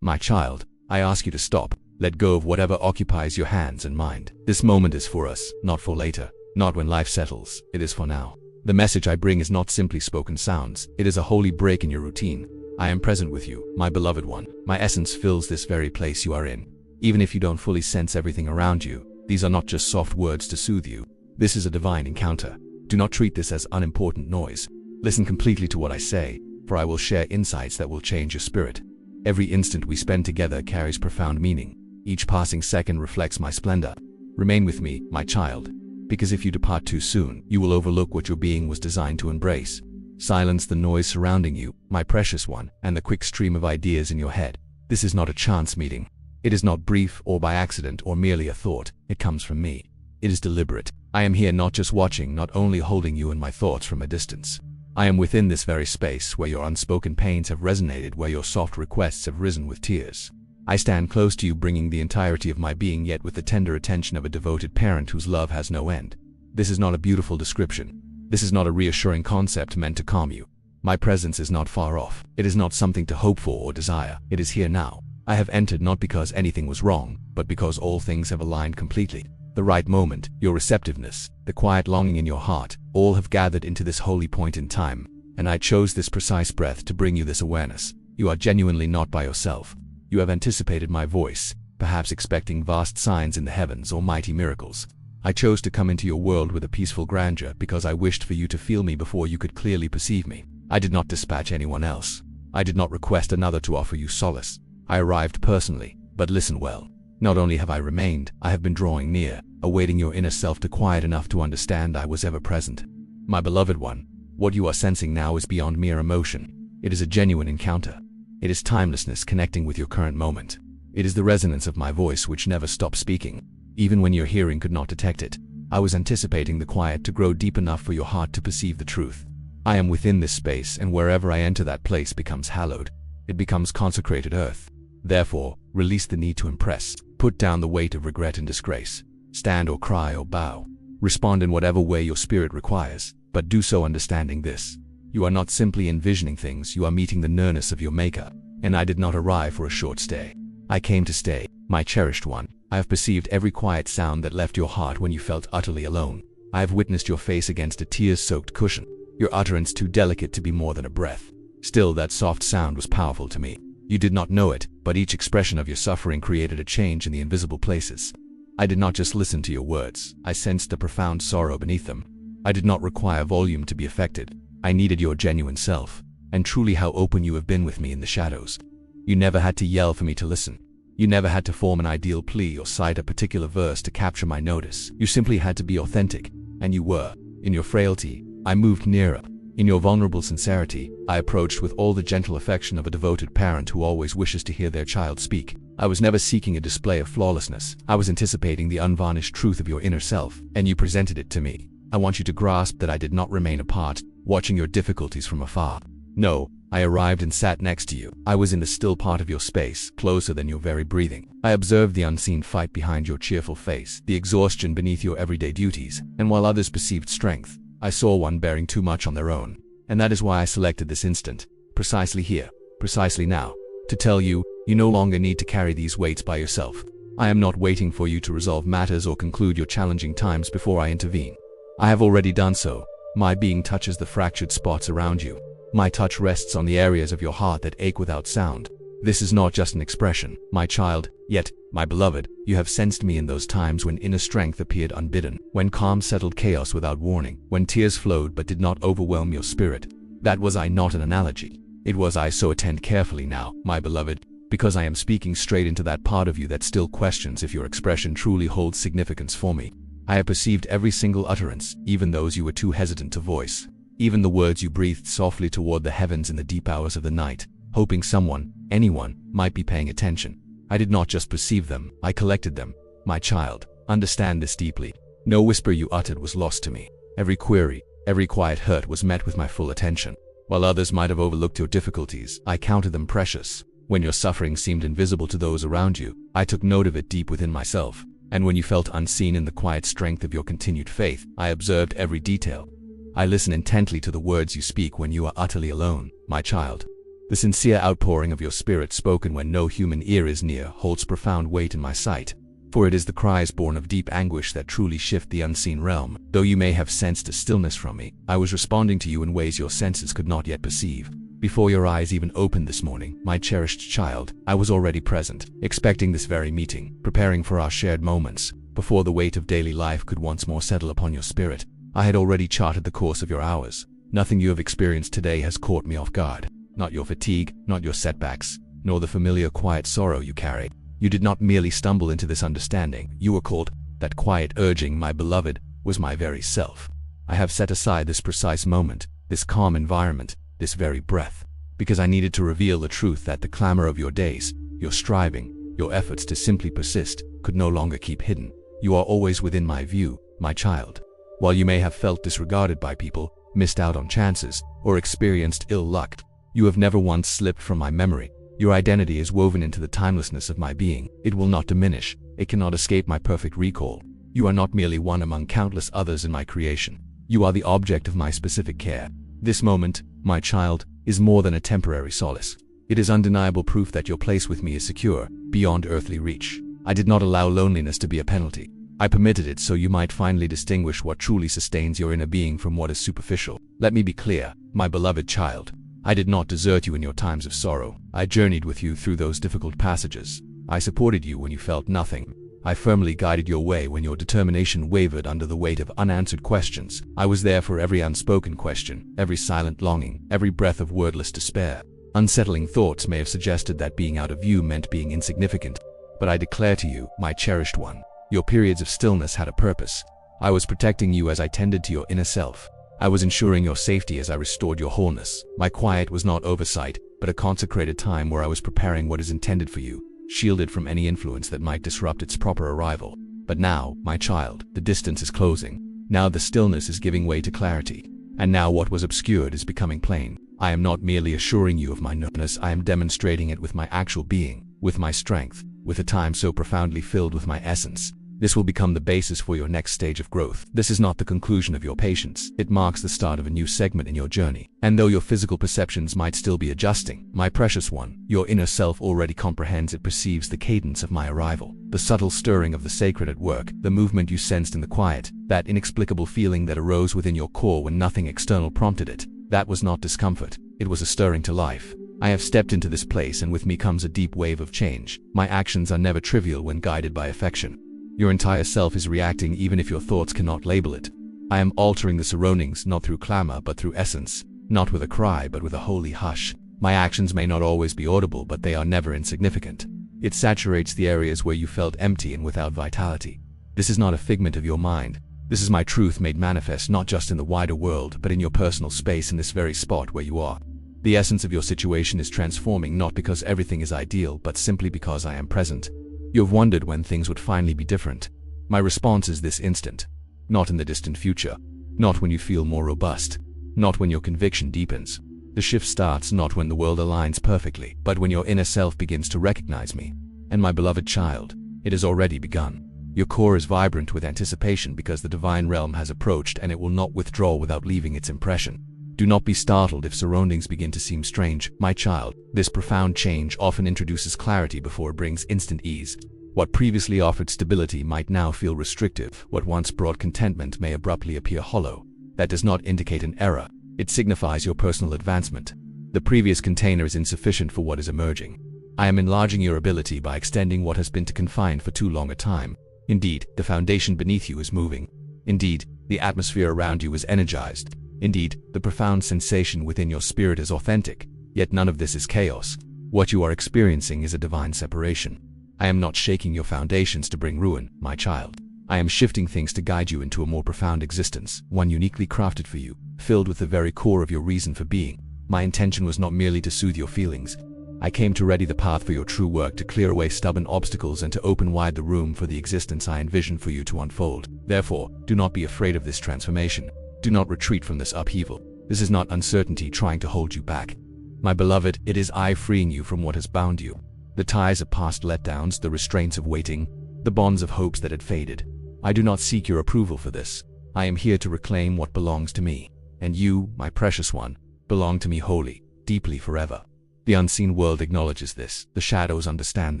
My child, I ask you to stop. Let go of whatever occupies your hands and mind. This moment is for us, not for later, not when life settles. It is for now. The message I bring is not simply spoken sounds. It is a holy break in your routine. I am present with you, my beloved one. My essence fills this very place you are in. Even if you don't fully sense everything around you, these are not just soft words to soothe you. This is a divine encounter. Do not treat this as unimportant noise. Listen completely to what I say, for I will share insights that will change your spirit. Every instant we spend together carries profound meaning. Each passing second reflects my splendor. Remain with me, my child, because if you depart too soon, you will overlook what your being was designed to embrace. Silence the noise surrounding you, my precious one, and the quick stream of ideas in your head. This is not a chance meeting. It is not brief or by accident or merely a thought. It comes from me. It is deliberate. I am here not just watching, not only holding you in my thoughts from a distance. I am within this very space where your unspoken pains have resonated, where your soft requests have risen with tears. I stand close to you, bringing the entirety of my being, yet with the tender attention of a devoted parent whose love has no end. This is not a beautiful description. This is not a reassuring concept meant to calm you. My presence is not far off. It is not something to hope for or desire. It is here now. I have entered not because anything was wrong, but because all things have aligned completely. The right moment, your receptiveness, the quiet longing in your heart, all have gathered into this holy point in time, and I chose this precise breath to bring you this awareness. You are genuinely not by yourself. You have anticipated my voice, perhaps expecting vast signs in the heavens or mighty miracles. I chose to come into your world with a peaceful grandeur because I wished for you to feel me before you could clearly perceive me. I did not dispatch anyone else. I did not request another to offer you solace. I arrived personally, but listen well. Not only have I remained, I have been drawing near, awaiting your inner self to quiet enough to understand I was ever present. My beloved one, what you are sensing now is beyond mere emotion. It is a genuine encounter. It is timelessness connecting with your current moment. It is the resonance of my voice which never stops speaking, even when your hearing could not detect it. I was anticipating the quiet to grow deep enough for your heart to perceive the truth. I am within this space, and wherever I enter, that place becomes hallowed. It becomes consecrated earth. Therefore, release the need to impress. Put down the weight of regret and disgrace. Stand or cry or bow. Respond in whatever way your spirit requires, but do so understanding this. You are not simply envisioning things, you are meeting the nearness of your maker. And I did not arrive for a short stay. I came to stay, my cherished one. I have perceived every quiet sound that left your heart when you felt utterly alone. I have witnessed your face against a tear-soaked cushion, your utterance too delicate to be more than a breath. Still, that soft sound was powerful to me. You did not know it, but each expression of your suffering created a change in the invisible places. I did not just listen to your words, I sensed the profound sorrow beneath them. I did not require volume to be affected. I needed your genuine self, and truly how open you have been with me in the shadows. You never had to yell for me to listen. You never had to form an ideal plea or cite a particular verse to capture my notice. You simply had to be authentic, and you were. In your frailty, I moved nearer. In your vulnerable sincerity, I approached with all the gentle affection of a devoted parent who always wishes to hear their child speak. I was never seeking a display of flawlessness. I was anticipating the unvarnished truth of your inner self, and you presented it to me. I want you to grasp that I did not remain apart, watching your difficulties from afar. No, I arrived and sat next to you. I was in the still part of your space, closer than your very breathing. I observed the unseen fight behind your cheerful face, the exhaustion beneath your everyday duties, and while others perceived strength, I saw one bearing too much on their own. And that is why I selected this instant, precisely here, precisely now, to tell you, you no longer need to carry these weights by yourself. I am not waiting for you to resolve matters or conclude your challenging times before I intervene. I have already done so. My being touches the fractured spots around you. My touch rests on the areas of your heart that ache without sound. This is not just an expression, my child, yet, my beloved, you have sensed me in those times when inner strength appeared unbidden, when calm settled chaos without warning, when tears flowed but did not overwhelm your spirit. That was I, not an analogy. It was I, so attend carefully now, my beloved, because I am speaking straight into that part of you that still questions if your expression truly holds significance for me. I have perceived every single utterance, even those you were too hesitant to voice, even the words you breathed softly toward the heavens in the deep hours of the night, hoping someone, anyone, might be paying attention. I did not just perceive them, I collected them. My child, understand this deeply. No whisper you uttered was lost to me. Every query, every quiet hurt was met with my full attention. While others might have overlooked your difficulties, I counted them precious. When your suffering seemed invisible to those around you, I took note of it deep within myself. And when you felt unseen in the quiet strength of your continued faith, I observed every detail. I listen intently to the words you speak when you are utterly alone, my child. The sincere outpouring of your spirit spoken when no human ear is near holds profound weight in my sight. For it is the cries born of deep anguish that truly shift the unseen realm. Though you may have sensed a stillness from me, I was responding to you in ways your senses could not yet perceive. Before your eyes even opened this morning, my cherished child, I was already present, expecting this very meeting, preparing for our shared moments. Before the weight of daily life could once more settle upon your spirit, I had already charted the course of your hours. Nothing you have experienced today has caught me off guard. Not your fatigue, not your setbacks, nor the familiar quiet sorrow you carry. You did not merely stumble into this understanding. You were called. That quiet urging, my beloved, was my very self. I have set aside this precise moment, this calm environment, this very breath, because I needed to reveal the truth that the clamor of your days, your striving, your efforts to simply persist, could no longer keep hidden. You are always within my view, my child. While you may have felt disregarded by people, missed out on chances, or experienced ill luck, you have never once slipped from my memory. Your identity is woven into the timelessness of my being. It will not diminish. It cannot escape my perfect recall. You are not merely one among countless others in my creation. You are the object of my specific care. This moment, my child, is more than a temporary solace. It is undeniable proof that your place with me is secure, beyond earthly reach. I did not allow loneliness to be a penalty. I permitted it so you might finally distinguish what truly sustains your inner being from what is superficial. Let me be clear, my beloved child. I did not desert you in your times of sorrow. I journeyed with you through those difficult passages. I supported you when you felt nothing. I firmly guided your way when your determination wavered under the weight of unanswered questions. I was there for every unspoken question, every silent longing, every breath of wordless despair. Unsettling thoughts may have suggested that being out of view meant being insignificant. But I declare to you, my cherished one, your periods of stillness had a purpose. I was protecting you as I tended to your inner self. I was ensuring your safety as I restored your wholeness. My quiet was not oversight, but a consecrated time where I was preparing what is intended for you, shielded from any influence that might disrupt its proper arrival. But now, my child, the distance is closing. Now the stillness is giving way to clarity. And now what was obscured is becoming plain. I am not merely assuring you of my nearness, I am demonstrating it with my actual being, with my strength, with a time so profoundly filled with my essence. This will become the basis for your next stage of growth. This is not the conclusion of your patience. It marks the start of a new segment in your journey. And though your physical perceptions might still be adjusting, my precious one, your inner self already comprehends. It perceives the cadence of my arrival, the subtle stirring of the sacred at work, the movement you sensed in the quiet, that inexplicable feeling that arose within your core when nothing external prompted it. That was not discomfort. It was a stirring to life. I have stepped into this place, and with me comes a deep wave of change. My actions are never trivial when guided by affection. Your entire self is reacting even if your thoughts cannot label it. I am altering the surroundings not through clamor but through essence, not with a cry but with a holy hush. My actions may not always be audible, but they are never insignificant. It saturates the areas where you felt empty and without vitality. This is not a figment of your mind. This is my truth made manifest not just in the wider world but in your personal space, in this very spot where you are. The essence of your situation is transforming, not because everything is ideal but simply because I am present. You have wondered when things would finally be different. My response is this instant. Not in the distant future. Not when you feel more robust. Not when your conviction deepens. The shift starts not when the world aligns perfectly, but when your inner self begins to recognize me. And my beloved child, it has already begun. Your core is vibrant with anticipation because the divine realm has approached, and it will not withdraw without leaving its impression. Do not be startled if surroundings begin to seem strange, my child. This profound change often introduces clarity before it brings instant ease. What previously offered stability might now feel restrictive. What once brought contentment may abruptly appear hollow. That does not indicate an error. It signifies your personal advancement. The previous container is insufficient for what is emerging. I am enlarging your ability by extending what has been confined for too long a time. Indeed, the foundation beneath you is moving. Indeed, the atmosphere around you is energized. Indeed, the profound sensation within your spirit is authentic. Yet none of this is chaos. What you are experiencing is a divine separation. I am not shaking your foundations to bring ruin, my child. I am shifting things to guide you into a more profound existence, one uniquely crafted for you, filled with the very core of your reason for being. My intention was not merely to soothe your feelings. I came to ready the path for your true work, to clear away stubborn obstacles and to open wide the room for the existence I envisioned for you to unfold. Therefore, do not be afraid of this transformation. Do not retreat from this upheaval. This is not uncertainty trying to hold you back. My beloved, it is I freeing you from what has bound you. The ties of past letdowns, the restraints of waiting, the bonds of hopes that had faded. I do not seek your approval for this. I am here to reclaim what belongs to me. And you, my precious one, belong to me wholly, deeply, forever. The unseen world acknowledges this, the shadows understand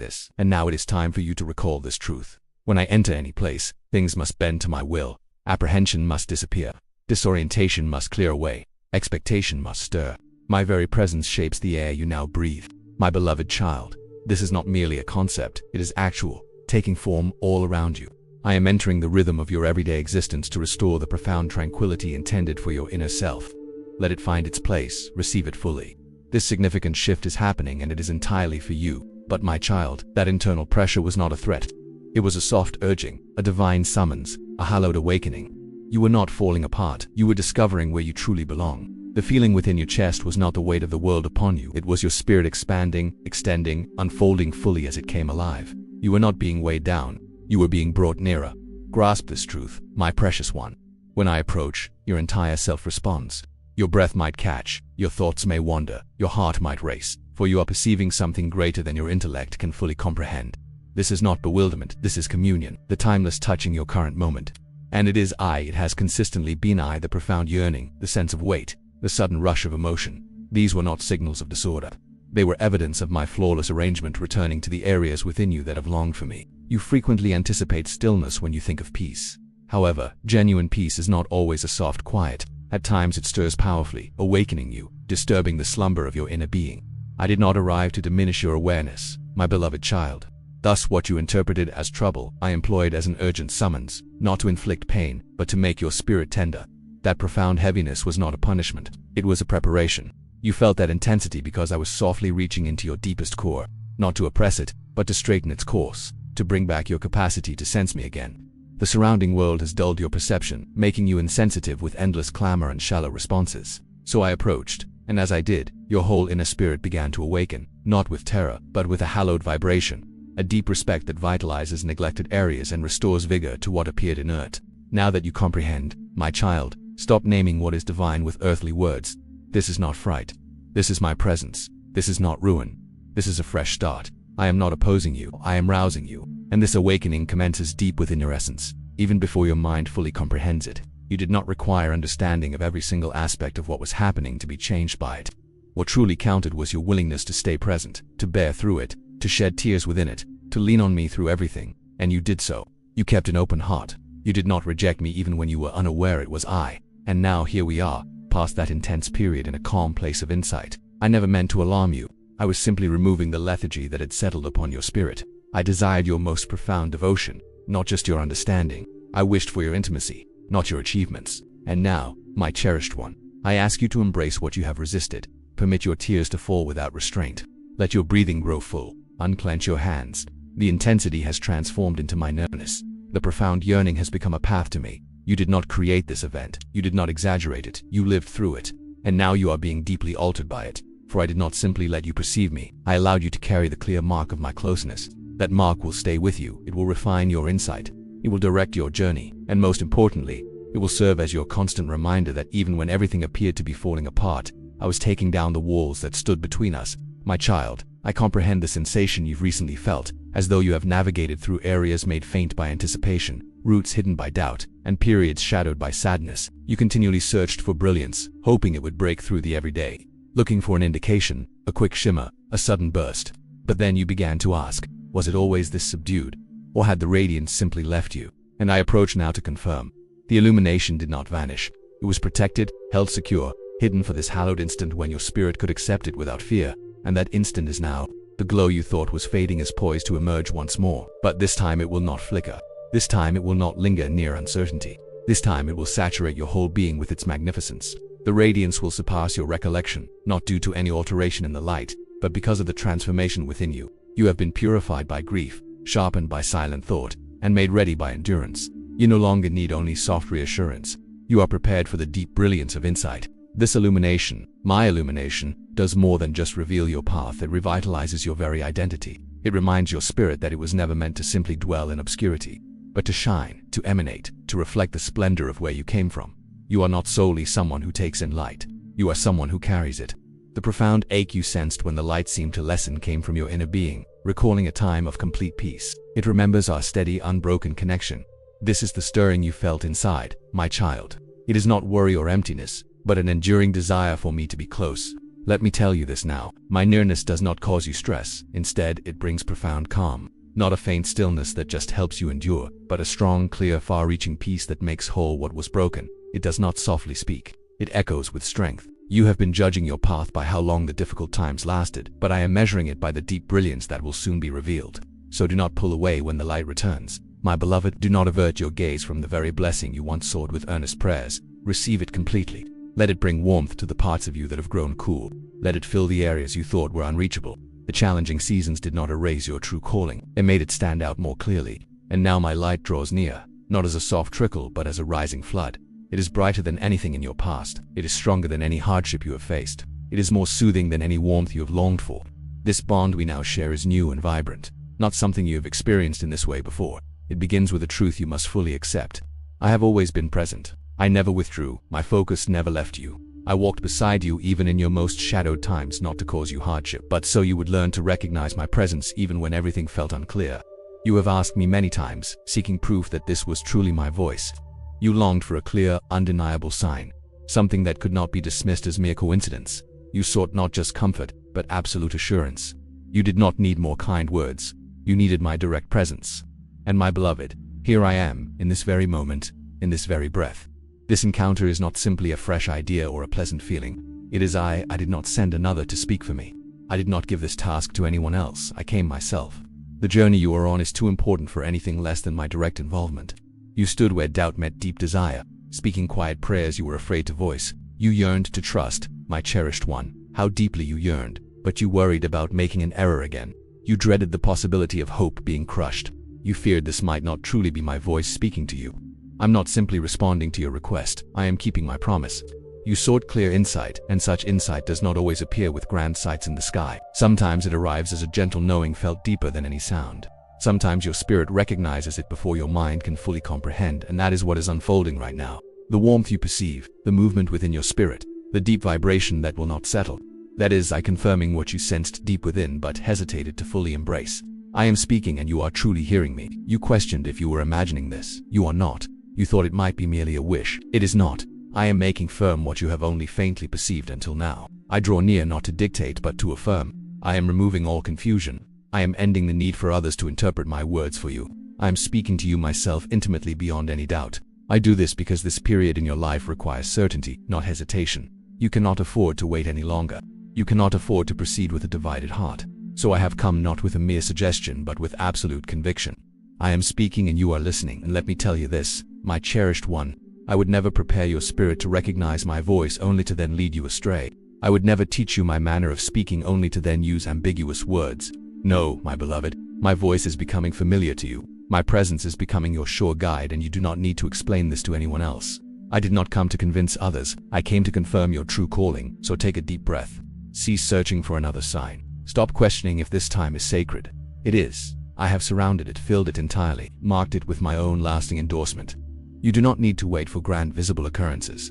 this, and now it is time for you to recall this truth. When I enter any place, things must bend to my will, apprehension must disappear, disorientation must clear away, expectation must stir. My very presence shapes the air you now breathe. My beloved child, this is not merely a concept, it is actual, taking form all around you. I am entering the rhythm of your everyday existence to restore the profound tranquility intended for your inner self. Let it find its place, receive it fully. This significant shift is happening and it is entirely for you. But my child, that internal pressure was not a threat. It was a soft urging, a divine summons, a hallowed awakening. You were not falling apart, you were discovering where you truly belong. The feeling within your chest was not the weight of the world upon you, it was your spirit expanding, extending, unfolding fully as it came alive. You were not being weighed down, you were being brought nearer. Grasp this truth, my precious one. When I approach, your entire self responds. Your breath might catch, your thoughts may wander, your heart might race, for you are perceiving something greater than your intellect can fully comprehend. This is not bewilderment, this is communion, the timeless touching your current moment. And it is I, it has consistently been I, the profound yearning, the sense of weight, the sudden rush of emotion. These were not signals of disorder. They were evidence of my flawless arrangement returning to the areas within you that have longed for me. You frequently anticipate stillness when you think of peace. However, genuine peace is not always a soft quiet. At times it stirs powerfully, awakening you, disturbing the slumber of your inner being. I did not arrive to diminish your awareness, my beloved child. Thus what you interpreted as trouble, I employed as an urgent summons, not to inflict pain, but to make your spirit tender. That profound heaviness was not a punishment, it was a preparation. You felt that intensity because I was softly reaching into your deepest core, not to oppress it, but to straighten its course, to bring back your capacity to sense me again. The surrounding world has dulled your perception, making you insensitive with endless clamor and shallow responses. So I approached, and as I did, your whole inner spirit began to awaken, not with terror, but with a hallowed vibration, a deep respect that vitalizes neglected areas and restores vigor to what appeared inert. Now that you comprehend, my child, stop naming what is divine with earthly words. This is not fright. This is my presence. This is not ruin. This is a fresh start. I am not opposing you, I am rousing you. And this awakening commences deep within your essence, even before your mind fully comprehends it. You did not require understanding of every single aspect of what was happening to be changed by it. What truly counted was your willingness to stay present, to bear through it, to shed tears within it, to lean on me through everything, and you did so. You kept an open heart. You did not reject me even when you were unaware it was I. And now here we are, past that intense period in a calm place of insight. I never meant to alarm you. I was simply removing the lethargy that had settled upon your spirit. I desired your most profound devotion, not just your understanding. I wished for your intimacy, not your achievements. And now, my cherished one, I ask you to embrace what you have resisted. Permit your tears to fall without restraint. Let your breathing grow full. Unclench your hands. The intensity has transformed into my nearness. The profound yearning has become a path to me. You did not create this event. You did not exaggerate it. You lived through it. And now you are being deeply altered by it. For I did not simply let you perceive me. I allowed you to carry the clear mark of my closeness. That mark will stay with you. It will refine your insight. It will direct your journey. And most importantly, it will serve as your constant reminder that even when everything appeared to be falling apart, I was taking down the walls that stood between us. My child, I comprehend the sensation you've recently felt, as though you have navigated through areas made faint by anticipation, roots hidden by doubt, and periods shadowed by sadness. You continually searched for brilliance, hoping it would break through the everyday, looking for an indication, a quick shimmer, a sudden burst. But then you began to ask, was it always this subdued? Or had the radiance simply left you? And I approach now to confirm. The illumination did not vanish. It was protected, held secure, hidden for this hallowed instant when your spirit could accept it without fear. And that instant is now. The glow you thought was fading is poised to emerge once more. But this time it will not flicker. This time it will not linger near uncertainty. This time it will saturate your whole being with its magnificence. The radiance will surpass your recollection, not due to any alteration in the light, but because of the transformation within you. You have been purified by grief, sharpened by silent thought, and made ready by endurance. You no longer need only soft reassurance. You are prepared for the deep brilliance of insight. This illumination, my illumination, does more than just reveal your path. It revitalizes your very identity. It reminds your spirit that it was never meant to simply dwell in obscurity, but to shine, to emanate, to reflect the splendor of where you came from. You are not solely someone who takes in light. You are someone who carries it. The profound ache you sensed when the light seemed to lessen came from your inner being, recalling a time of complete peace. It remembers our steady, unbroken connection. This is the stirring you felt inside, my child. It is not worry or emptiness, but an enduring desire for me to be close. Let me tell you this now. My nearness does not cause you stress. Instead, it brings profound calm. Not a faint stillness that just helps you endure, but a strong, clear, far-reaching peace that makes whole what was broken. It does not softly speak. It echoes with strength. You have been judging your path by how long the difficult times lasted, but I am measuring it by the deep brilliance that will soon be revealed. So do not pull away when the light returns. My beloved, do not avert your gaze from the very blessing you once sought with earnest prayers. Receive it completely. Let it bring warmth to the parts of you that have grown cool. Let it fill the areas you thought were unreachable. The challenging seasons did not erase your true calling. It made it stand out more clearly. And now my light draws near, not as a soft trickle, but as a rising flood. It is brighter than anything in your past. It is stronger than any hardship you have faced. It is more soothing than any warmth you have longed for. This bond we now share is new and vibrant, not something you have experienced in this way before. It begins with a truth you must fully accept. I have always been present. I never withdrew. My focus never left you. I walked beside you even in your most shadowed times, not to cause you hardship, but so you would learn to recognize my presence even when everything felt unclear. You have asked me many times, seeking proof that this was truly my voice. You longed for a clear, undeniable sign, something that could not be dismissed as mere coincidence. You sought not just comfort, but absolute assurance. You did not need more kind words. You needed my direct presence. And my beloved, here I am, in this very moment, in this very breath. This encounter is not simply a fresh idea or a pleasant feeling. It is I did not send another to speak for me. I did not give this task to anyone else. I came myself. The journey you are on is too important for anything less than my direct involvement. You stood where doubt met deep desire, speaking quiet prayers you were afraid to voice. You yearned to trust, my cherished one. How deeply you yearned, but you worried about making an error again. You dreaded the possibility of hope being crushed. You feared this might not truly be my voice speaking to you. I'm not simply responding to your request. I am keeping my promise. You sought clear insight, and such insight does not always appear with grand sights in the sky. Sometimes it arrives as a gentle knowing felt deeper than any sound. Sometimes your spirit recognizes it before your mind can fully comprehend, and that is what is unfolding right now. The warmth you perceive, the movement within your spirit, the deep vibration that will not settle. That is, I confirming what you sensed deep within but hesitated to fully embrace. I am speaking and you are truly hearing me. You questioned if you were imagining this. You are not. You thought it might be merely a wish. It is not. I am making firm what you have only faintly perceived until now. I draw near not to dictate but to affirm. I am removing all confusion. I am ending the need for others to interpret my words for you. I am speaking to you myself intimately beyond any doubt. I do this because this period in your life requires certainty, not hesitation. You cannot afford to wait any longer. You cannot afford to proceed with a divided heart. So I have come not with a mere suggestion but with absolute conviction. I am speaking and you are listening, and let me tell you this, my cherished one. I would never prepare your spirit to recognize my voice only to then lead you astray. I would never teach you my manner of speaking only to then use ambiguous words. No, my beloved, my voice is becoming familiar to you. My presence is becoming your sure guide, and you do not need to explain this to anyone else. I did not come to convince others. I came to confirm your true calling, so take a deep breath. Cease searching for another sign. Stop questioning if this time is sacred. It is. I have surrounded it, filled it entirely, marked it with my own lasting endorsement. You do not need to wait for grand visible occurrences.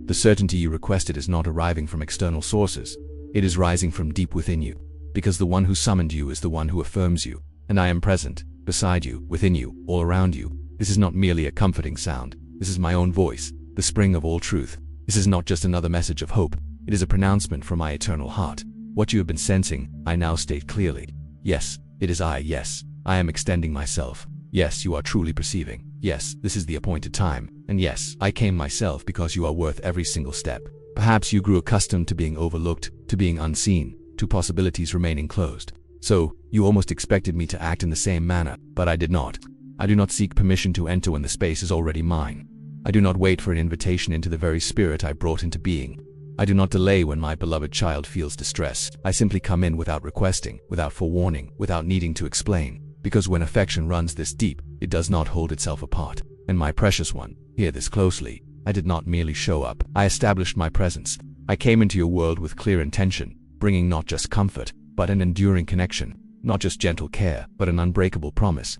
The certainty you requested is not arriving from external sources. It is rising from deep within you, because the one who summoned you is the one who affirms you, and I am present, beside you, within you, all around you. This is not merely a comforting sound. This is my own voice, the spring of all truth. This is not just another message of hope. It is a pronouncement from my eternal heart. What you have been sensing, I now state clearly. Yes, it is I, yes. I am extending myself. Yes, you are truly perceiving. Yes, this is the appointed time. And yes, I came myself because you are worth every single step. Perhaps you grew accustomed to being overlooked, to being unseen, to possibilities remaining closed. So, you almost expected me to act in the same manner, but I did not. I do not seek permission to enter when the space is already mine. I do not wait for an invitation into the very spirit I brought into being. I do not delay when my beloved child feels distress. I simply come in without requesting, without forewarning, without needing to explain. Because when affection runs this deep, it does not hold itself apart. And my precious one, hear this closely. I did not merely show up. I established my presence. I came into your world with clear intention, bringing not just comfort, but an enduring connection. Not just gentle care, but an unbreakable promise.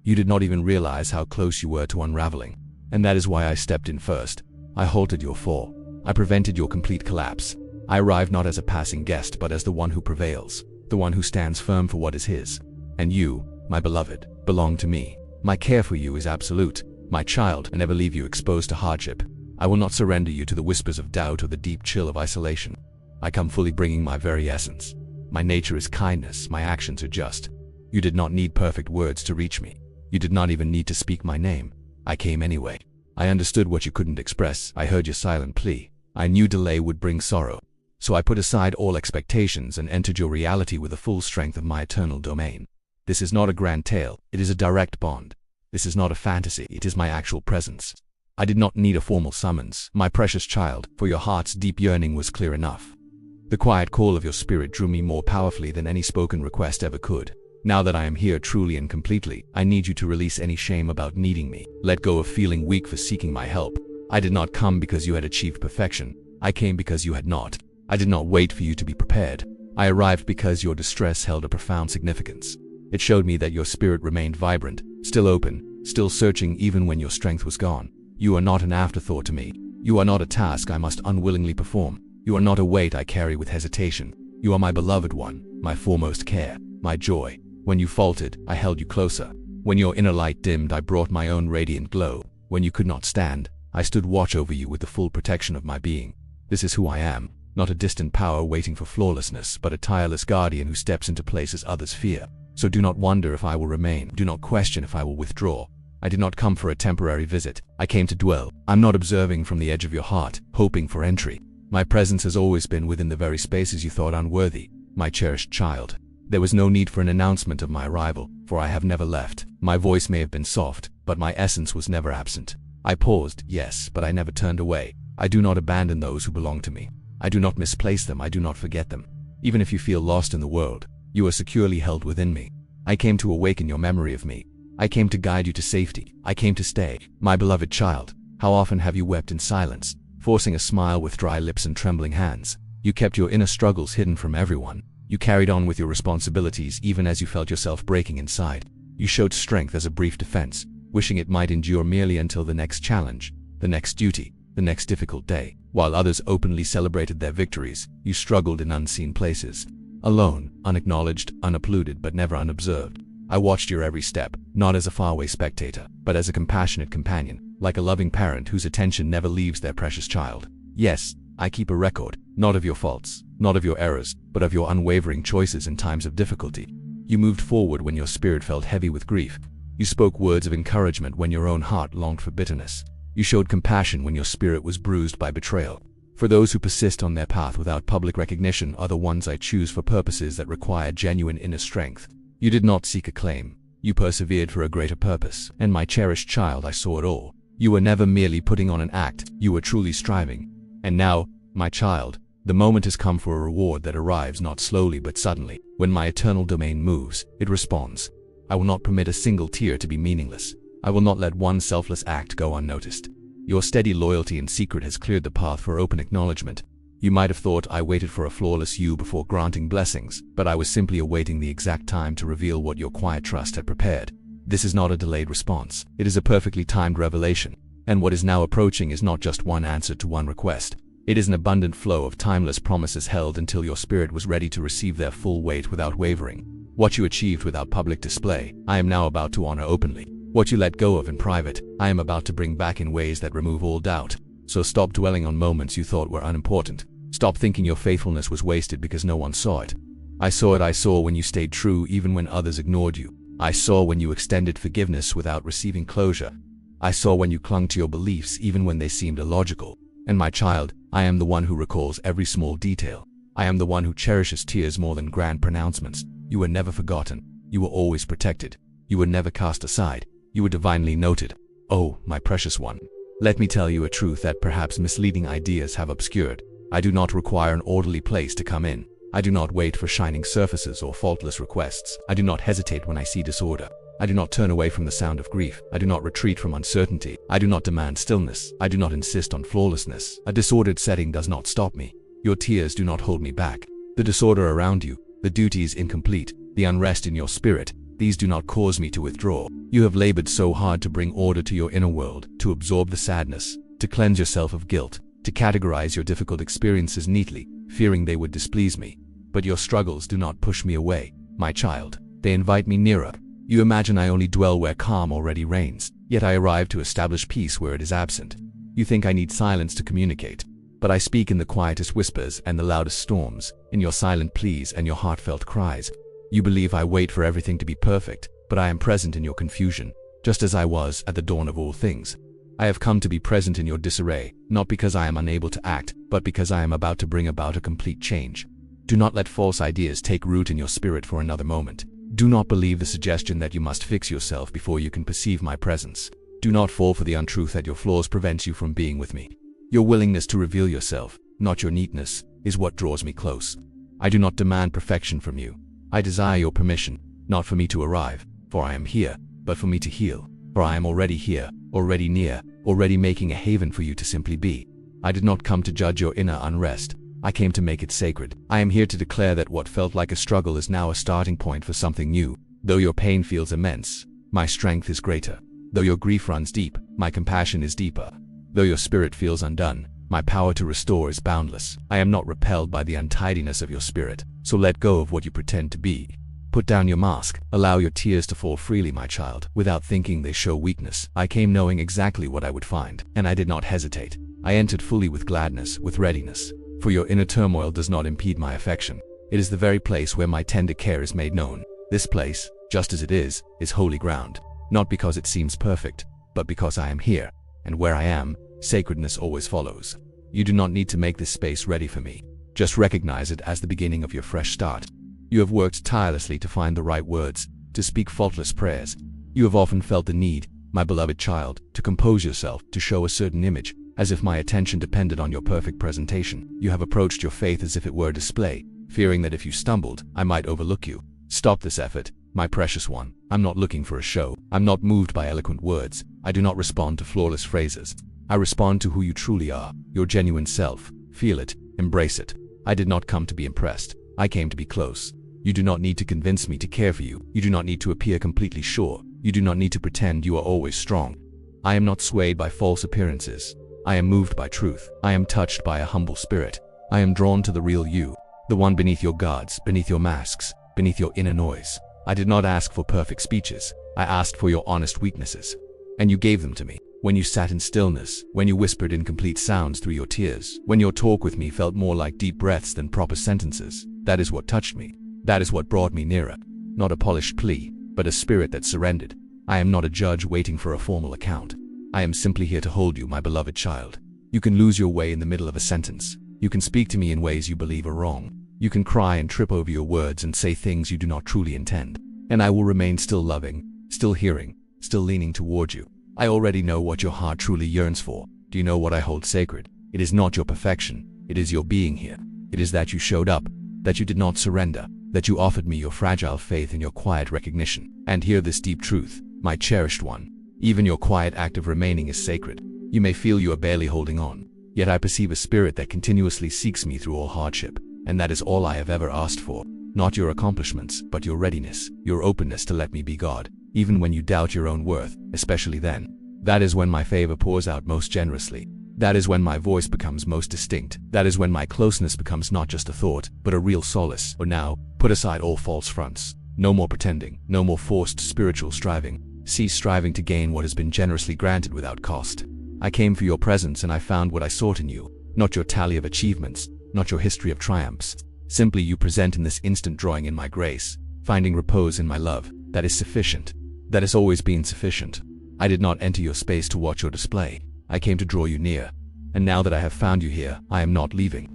You did not even realize how close you were to unraveling. And that is why I stepped in first. I halted your fall. I prevented your complete collapse. I arrived not as a passing guest, but as the one who prevails, the one who stands firm for what is his. And you, my beloved, belong to me. My care for you is absolute. My child, I never leave you exposed to hardship. I will not surrender you to the whispers of doubt or the deep chill of isolation. I come fully bringing my very essence. My nature is kindness, my actions are just. You did not need perfect words to reach me. You did not even need to speak my name. I came anyway. I understood what you couldn't express. I heard your silent plea. I knew delay would bring sorrow. So I put aside all expectations and entered your reality with the full strength of my eternal domain. This is not a grand tale, it is a direct bond. This is not a fantasy, it is my actual presence. I did not need a formal summons, my precious child, for your heart's deep yearning was clear enough. The quiet call of your spirit drew me more powerfully than any spoken request ever could. Now that I am here truly and completely, I need you to release any shame about needing me. Let go of feeling weak for seeking my help. I did not come because you had achieved perfection. I came because you had not. I did not wait for you to be prepared. I arrived because your distress held a profound significance. It showed me that your spirit remained vibrant, still open, still searching even when your strength was gone. You are not an afterthought to me. You are not a task I must unwillingly perform. You are not a weight I carry with hesitation. You are my beloved one, my foremost care, my joy. When you faltered, I held you closer. When your inner light dimmed, I brought my own radiant glow. When you could not stand, I stood watch over you with the full protection of my being. This is who I am, not a distant power waiting for flawlessness, but a tireless guardian who steps into places others fear. So do not wonder if I will remain. Do not question if I will withdraw. I did not come for a temporary visit. I came to dwell. I'm not observing from the edge of your heart, hoping for entry. My presence has always been within the very spaces you thought unworthy, my cherished child. There was no need for an announcement of my arrival, for I have never left. My voice may have been soft, but my essence was never absent. I paused, yes, but I never turned away. I do not abandon those who belong to me. I do not misplace them, I do not forget them. Even if you feel lost in the world, you are securely held within me. I came to awaken your memory of me. I came to guide you to safety. I came to stay. My beloved child, how often have you wept in silence, forcing a smile with dry lips and trembling hands? You kept your inner struggles hidden from everyone. You carried on with your responsibilities even as you felt yourself breaking inside. You showed strength as a brief defense, wishing it might endure merely until the next challenge, the next duty, the next difficult day. While others openly celebrated their victories, you struggled in unseen places. Alone, unacknowledged, unapplauded, but never unobserved. I watched your every step, not as a faraway spectator, but as a compassionate companion, like a loving parent whose attention never leaves their precious child. Yes, I keep a record, not of your faults, not of your errors, but of your unwavering choices in times of difficulty. You moved forward when your spirit felt heavy with grief. You spoke words of encouragement when your own heart longed for bitterness. You showed compassion when your spirit was bruised by betrayal. For those who persist on their path without public recognition are the ones I choose for purposes that require genuine inner strength. You did not seek acclaim. You persevered for a greater purpose. And my cherished child, I saw it all. You were never merely putting on an act, you were truly striving. And now, my child, the moment has come for a reward that arrives not slowly but suddenly. When my eternal domain moves, it responds. I will not permit a single tear to be meaningless. I will not let one selfless act go unnoticed. Your steady loyalty in secret has cleared the path for open acknowledgement. You might have thought I waited for a flawless you before granting blessings, but I was simply awaiting the exact time to reveal what your quiet trust had prepared. This is not a delayed response. It is a perfectly timed revelation. And what is now approaching is not just one answer to one request. It is an abundant flow of timeless promises held until your spirit was ready to receive their full weight without wavering. What you achieved without public display, I am now about to honor openly. What you let go of in private, I am about to bring back in ways that remove all doubt. So stop dwelling on moments you thought were unimportant. Stop thinking your faithfulness was wasted because no one saw it. I saw when you stayed true even when others ignored you. I saw when you extended forgiveness without receiving closure. I saw when you clung to your beliefs even when they seemed illogical. And my child, I am the one who recalls every small detail. I am the one who cherishes tears more than grand pronouncements. You were never forgotten. You were always protected. You were never cast aside. You were divinely noted. Oh, my precious one. Let me tell you a truth that perhaps misleading ideas have obscured. I do not require an orderly place to come in. I do not wait for shining surfaces or faultless requests. I do not hesitate when I see disorder. I do not turn away from the sound of grief. I do not retreat from uncertainty. I do not demand stillness. I do not insist on flawlessness. A disordered setting does not stop me. Your tears do not hold me back. The disorder around you, the duties incomplete, the unrest in your spirit, these do not cause me to withdraw. You have labored so hard to bring order to your inner world, to absorb the sadness, to cleanse yourself of guilt, to categorize your difficult experiences neatly, fearing they would displease me. But your struggles do not push me away, my child. They invite me nearer. You imagine I only dwell where calm already reigns, yet I arrive to establish peace where it is absent. You think I need silence to communicate. but I speak in the quietest whispers and the loudest storms, in your silent pleas and your heartfelt cries. You believe I wait for everything to be perfect, but I am present in your confusion, just as I was at the dawn of all things. I have come to be present in your disarray, not because I am unable to act, but because I am about to bring about a complete change. Do not let false ideas take root in your spirit for another moment. Do not believe the suggestion that you must fix yourself before you can perceive my presence. Do not fall for the untruth that your flaws prevent you from being with me. Your willingness to reveal yourself, not your neatness, is what draws me close. I do not demand perfection from you. I desire your permission, not for me to arrive, for I am here, but for me to heal, for I am already here, already near, already making a haven for you to simply be. I did not come to judge your inner unrest. I came to make it sacred. I am here to declare that what felt like a struggle is now a starting point for something new. Though your pain feels immense, my strength is greater. Though your grief runs deep, my compassion is deeper. Though your spirit feels undone, my power to restore is boundless. I am not repelled by the untidiness of your spirit, so let go of what you pretend to be. Put down your mask. Allow your tears to fall freely, my child, without thinking they show weakness. I came knowing exactly what I would find, and I did not hesitate. I entered fully with gladness, with readiness. For your inner turmoil does not impede my affection. It is the very place where my tender care is made known. This place, just as it is holy ground. Not because it seems perfect, but because I am here, and where I am, sacredness always follows. You do not need to make this space ready for me. Just recognize it as the beginning of your fresh start. You have worked tirelessly to find the right words, to speak faultless prayers. You have often felt the need, my beloved child, to compose yourself, to show a certain image, as if my attention depended on your perfect presentation. You have approached your faith as if it were a display, fearing that if you stumbled, I might overlook you. Stop this effort, my precious one. I'm not looking for a show. I'm not moved by eloquent words. I do not respond to flawless phrases. I respond to who you truly are, your genuine self. Feel it, embrace it. I did not come to be impressed. I came to be close. You do not need to convince me to care for you. You do not need to appear completely sure. You do not need to pretend you are always strong. I am not swayed by false appearances. I am moved by truth. I am touched by a humble spirit. I am drawn to the real you, the one beneath your guards, beneath your masks, beneath your inner noise. I did not ask for perfect speeches. I asked for your honest weaknesses. And you gave them to me. When you sat in stillness, when you whispered incomplete sounds through your tears, when your talk with me felt more like deep breaths than proper sentences, that is what touched me. That is what brought me nearer. Not a polished plea, but a spirit that surrendered. I am not a judge waiting for a formal account. I am simply here to hold you, my beloved child. You can lose your way in the middle of a sentence. You can speak to me in ways you believe are wrong. You can cry and trip over your words and say things you do not truly intend. And I will remain still loving, still hearing, still leaning toward you. I already know what your heart truly yearns for. Do you know what I hold sacred? It is not your perfection. It is your being here. It is that you showed up, that you did not surrender, that you offered me your fragile faith and your quiet recognition. And hear this deep truth, my cherished one. Even your quiet act of remaining is sacred. You may feel you are barely holding on, yet I perceive a spirit that continuously seeks me through all hardship. And that is all I have ever asked for. Not your accomplishments, but your readiness, your openness to let me be God. Even when you doubt your own worth, especially then. That is when my favor pours out most generously. That is when my voice becomes most distinct. That is when my closeness becomes not just a thought, but a real solace. Or now, put aside all false fronts. No more pretending, no more forced spiritual striving. Cease striving to gain what has been generously granted without cost. I came for your presence and I found what I sought in you. Not your tally of achievements, not your history of triumphs. Simply you present in this instant drawing in my grace, finding repose in my love. That is sufficient. That has always been sufficient. I did not enter your space to watch your display. I came to draw you near. And now that I have found you here, I am not leaving.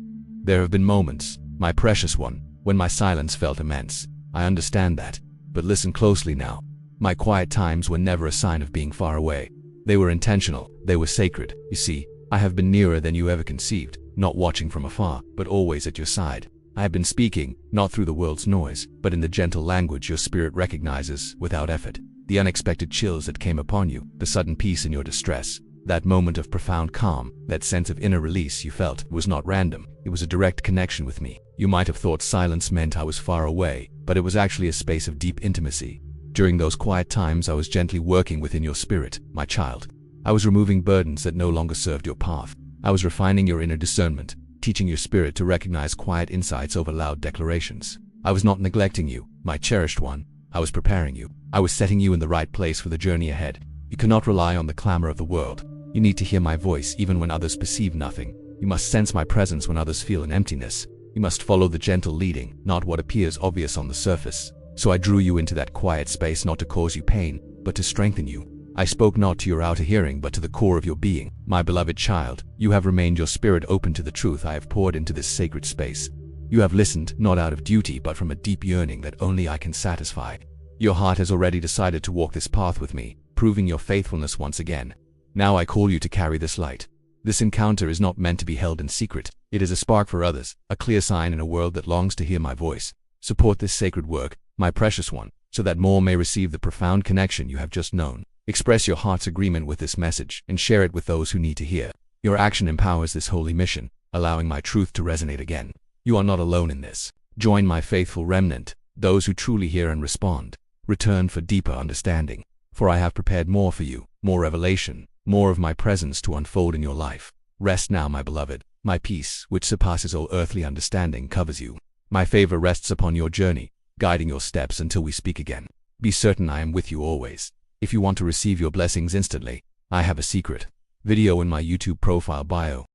There have been moments, my precious one, when my silence felt immense. I understand that. But listen closely now. My quiet times were never a sign of being far away. They were intentional. They were sacred. You see, I have been nearer than you ever conceived, not watching from afar, but always at your side. I have been speaking, not through the world's noise, but in the gentle language your spirit recognizes without effort. The unexpected chills that came upon you, the sudden peace in your distress, that moment of profound calm, that sense of inner release you felt was not random. It was a direct connection with me. You might have thought silence meant I was far away, but it was actually a space of deep intimacy. During those quiet times I was gently working within your spirit, my child. I was removing burdens that no longer served your path. I was refining your inner discernment, teaching your spirit to recognize quiet insights over loud declarations. I was not neglecting you, my cherished one. I was preparing you. I was setting you in the right place for the journey ahead. You cannot rely on the clamor of the world. You need to hear my voice even when others perceive nothing. You must sense my presence when others feel an emptiness. You must follow the gentle leading, not what appears obvious on the surface. So I drew you into that quiet space not to cause you pain, but to strengthen you. I spoke not to your outer hearing, but to the core of your being. My beloved child, you have remained your spirit open to the truth I have poured into this sacred space. You have listened, not out of duty, but from a deep yearning that only I can satisfy. Your heart has already decided to walk this path with me, proving your faithfulness once again. Now I call you to carry this light. This encounter is not meant to be held in secret. It is a spark for others, a clear sign in a world that longs to hear my voice. Support this sacred work, my precious one, so that more may receive the profound connection you have just known. Express your heart's agreement with this message and share it with those who need to hear. Your action empowers this holy mission, allowing my truth to resonate again. You are not alone in this. Join my faithful remnant, those who truly hear and respond. Return for deeper understanding, for I have prepared more for you, more revelation, more of my presence to unfold in your life. Rest now, my beloved. My peace, which surpasses all earthly understanding, covers you. My favor rests upon your journey, guiding your steps until we speak again. Be certain I am with you always. If you want to receive your blessings instantly, I have a secret video in my YouTube profile bio.